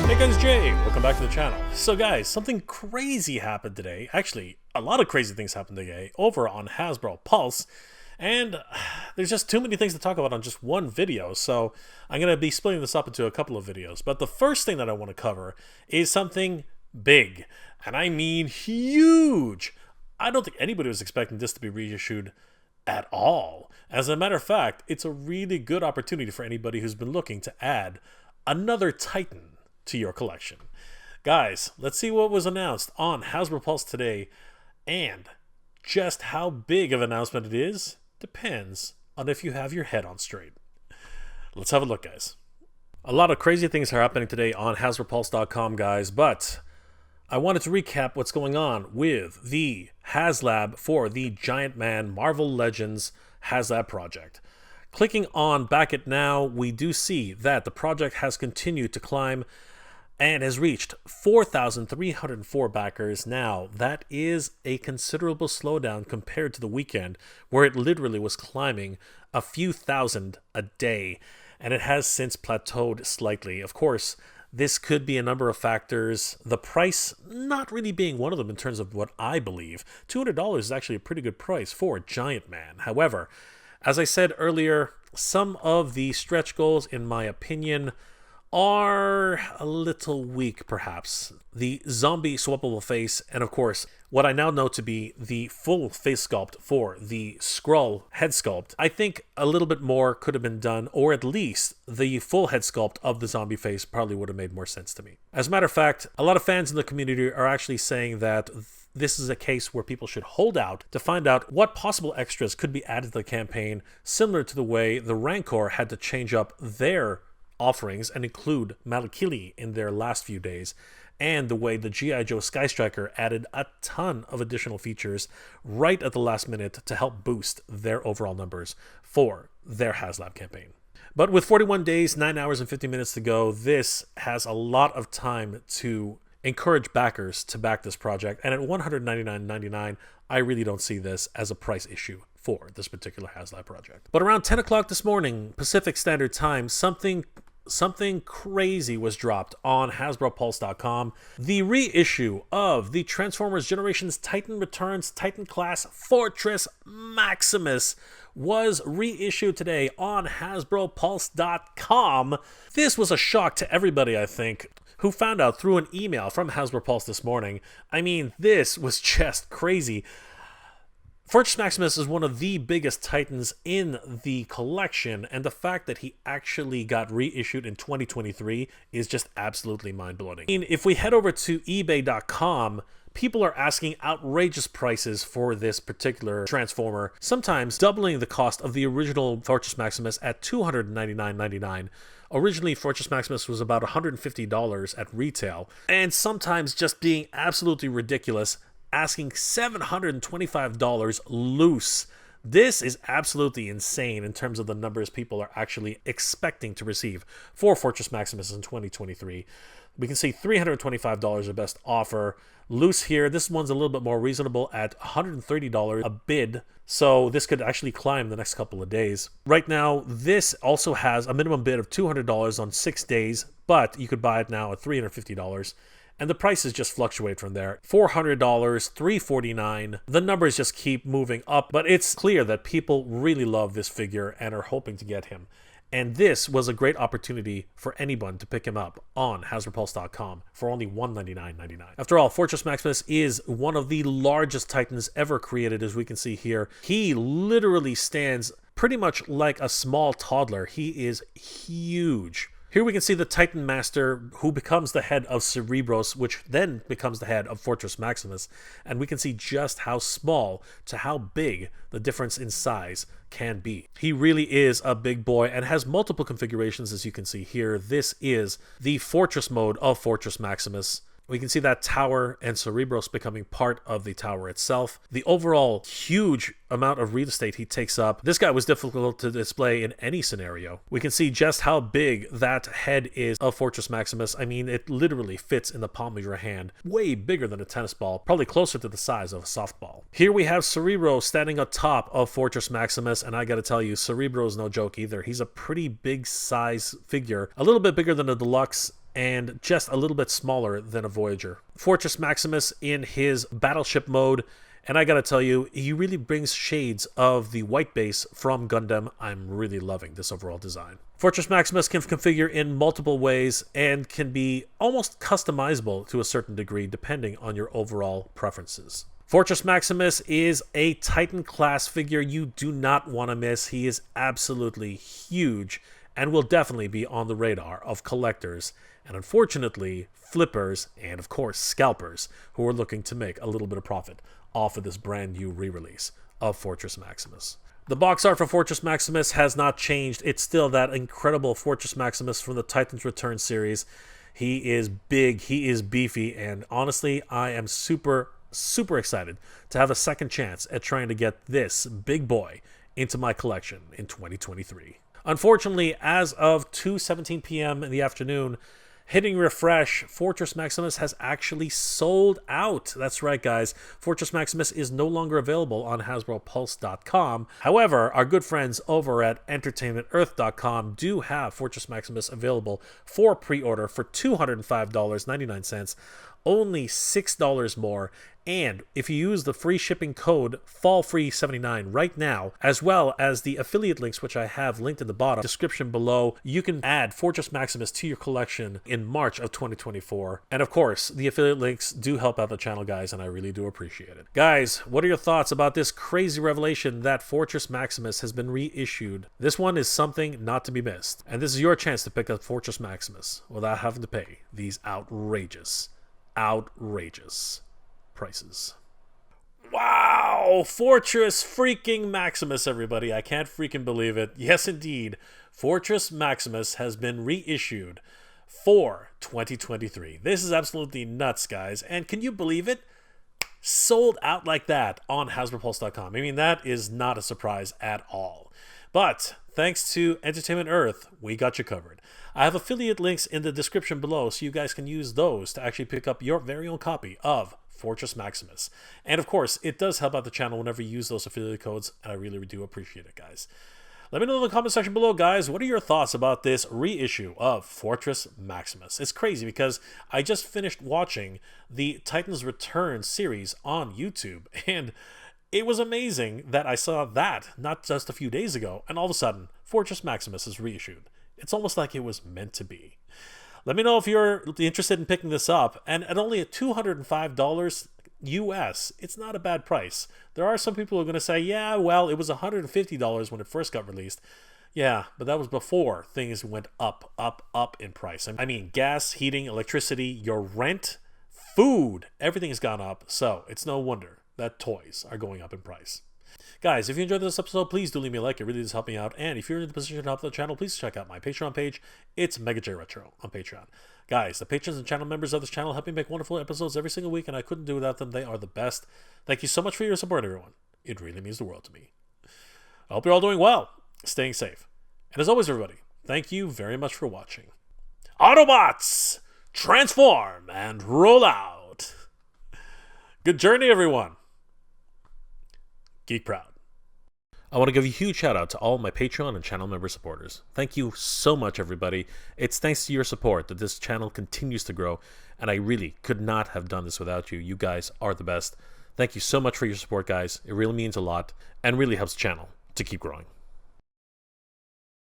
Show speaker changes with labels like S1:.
S1: Hey guys, Jay, welcome back to the channel. So guys, something crazy happened today. Actually, a lot of crazy things happened today over on Hasbro Pulse. And there's just too many things to talk about on just one video, so I'm going to be splitting this up into a couple of videos. But the first thing that I want to cover is something big, and I mean huge. I don't think anybody was expecting this to be reissued at all. As a matter of fact, it's a really good opportunity for anybody who's been looking to add another Titan to your collection. Guys, let's see what was announced on Hasbro Pulse today, and just how big of an announcement it is depends on if you have your head on straight. Let's have a look, guys. A lot of crazy things are happening today on HasbroPulse.com, guys, but I wanted to recap what's going on with the Hazlab for the Giant Man Marvel Legends Hazlab project. Clicking on Back It Now, we do see that the project has continued to climb and has reached 4,304 backers now. That is a considerable slowdown compared to the weekend, where it literally was climbing a few thousand a day, and it has since plateaued slightly. Of course, this could be a number of factors, the price not really being one of them in terms of what I believe. $200 is actually a pretty good price for Giant Man. However, as I said earlier, some of the stretch goals, in my opinion, are a little weak, perhaps. The zombie swappable face, and of course, what I now know to be the full face sculpt for the Skrull head sculpt. I think a little bit more could have been done, or at least the full head sculpt of the zombie face probably would have made more sense to me. As a matter of fact, a lot of fans in the community are actually saying that this is a case where people should hold out to find out what possible extras could be added to the campaign, similar to the way the Rancor had to change up their offerings and include Malakili in their last few days, and the way the G.I. Joe Sky Striker added a ton of additional features right at the last minute to help boost their overall numbers for their Hazlab campaign. But with 41 days, 9 hours and 50 minutes to go, this has a lot of time to encourage backers to back this project, and at $199.99, I really don't see this as a price issue for this particular Hazlab project. But around 10 o'clock this morning, Pacific Standard Time, something crazy was dropped on HasbroPulse.com. The reissue of the Transformers Generations Titan Returns Titan Class Fortress Maximus was reissued today on HasbroPulse.com. This was a shock to everybody, I think, who found out through an email from Hasbro Pulse this morning. I mean, this was just crazy. Fortress Maximus is one of the biggest Titans in the collection, and the fact that he actually got reissued in 2023 is just absolutely mind-blowing. I mean, if we head over to eBay.com, people are asking outrageous prices for this particular Transformer, sometimes doubling the cost of the original Fortress Maximus at $299.99. Originally, Fortress Maximus was about $150 at retail, and sometimes just being absolutely ridiculous, asking $725 loose. This is absolutely insane in terms of the numbers people are actually expecting to receive for Fortress Maximus in 2023. We can see $325 the best offer. Loose here, this one's a little bit more reasonable at $130 a bid, so this could actually climb the next couple of days. Right now, this also has a minimum bid of $200 on 6 days, but you could buy it now at $350. And the prices just fluctuate from there. $400, $349. The numbers just keep moving up, but it's clear that people really love this figure and are hoping to get him. And this was a great opportunity for anyone to pick him up on HasbroPulse.com for only $199.99. After all, Fortress Maximus is one of the largest Titans ever created, as we can see here. He literally stands pretty much like a small toddler. He is huge. Here we can see the Titan Master, who becomes the head of Cerebros, which then becomes the head of Fortress Maximus. And we can see just how small to how big the difference in size can be. He really is a big boy and has multiple configurations, as you can see here. This is the Fortress mode of Fortress Maximus. We can see that tower and Cerebros becoming part of the tower itself. The overall huge amount of real estate he takes up. This guy was difficult to display in any scenario. We can see just how big that head is of Fortress Maximus. I mean, it literally fits in the palm of your hand. Way bigger than a tennis ball, probably closer to the size of a softball. Here we have Cerebro standing atop of Fortress Maximus, and I gotta tell you, Cerebro is no joke either. He's a pretty big size figure, a little bit bigger than the deluxe and just a little bit smaller than a Voyager. Fortress Maximus in his battleship mode, and I gotta tell you, he really brings shades of the white base from Gundam. I'm really loving this overall design. Fortress Maximus can configure in multiple ways and can be almost customizable to a certain degree depending on your overall preferences. Fortress Maximus is a Titan class figure you do not want to miss. He is absolutely huge and will definitely be on the radar of collectors and, unfortunately, flippers and, of course, scalpers who are looking to make a little bit of profit off of this brand new re-release of Fortress Maximus. The box art for Fortress Maximus has not changed. It's still that incredible Fortress Maximus from the Titans Return series. He is big, he is beefy, and honestly, I am super excited to have a second chance at trying to get this big boy into my collection in 2023. Unfortunately, as of 2:17 p.m. in the afternoon, hitting refresh, Fortress Maximus has actually sold out. That's right, guys. Fortress Maximus is no longer available on HasbroPulse.com. However, our good friends over at EntertainmentEarth.com do have Fortress Maximus available for pre-order for $205.99, only $6 more. And if you use the free shipping code FALLFREE79 right now, as well as the affiliate links, which I have linked in the bottom description below, you can add Fortress Maximus to your collection in March of 2024. And of course, the affiliate links do help out the channel, guys, and I really do appreciate it. Guys, what are your thoughts about this crazy revelation that Fortress Maximus has been reissued? This one is something not to be missed. And this is your chance to pick up Fortress Maximus without having to pay these outrageous prices. Wow! Fortress freaking Maximus, everybody. I can't freaking believe it. Yes, indeed. Fortress Maximus has been reissued for 2023. This is absolutely nuts, guys. And can you believe it? Sold out like that on HasbroPulse.com. I mean, that is not a surprise at all. But thanks to Entertainment Earth, we got you covered. I have affiliate links in the description below so you guys can use those to actually pick up your very own copy of Fortress Maximus. And of course, it does help out the channel whenever you use those affiliate codes, and I really do appreciate it, guys. Let me know in the comment section below, guys, what are your thoughts about this reissue of Fortress Maximus? It's crazy because I just finished watching the Titans Return series on YouTube, and it was amazing that I saw that not just a few days ago, and all of a sudden, Fortress Maximus is reissued. It's almost like it was meant to be. Let me know if you're interested in picking this up, and at only $205 US, it's not a bad price. There are some people who are going to say, yeah, well, it was $150 when it first got released. Yeah, but that was before things went up in price. I mean, gas, heating, electricity, your rent, food, everything has gone up, so it's no wonder that toys are going up in price. Guys, if you enjoyed this episode, please do leave me a like. It really does help me out. And if you're in the position to help the channel, please check out my Patreon page. It's MegaJRetro on Patreon. Guys, the patrons and channel members of this channel help me make wonderful episodes every single week, and I couldn't do without them. They are the best. Thank you so much for your support, everyone. It really means the world to me. I hope you're all doing well, staying safe. And as always, everybody, thank you very much for watching. Autobots, transform and roll out. Good journey, everyone. Geek proud. I want to give a huge shout out to all my Patreon and channel member supporters. Thank you so much, everybody. It's thanks to your support that this channel continues to grow, and I really could not have done this without you. You guys are the best. Thank you so much for your support, guys. It really means a lot and really helps the channel to keep growing.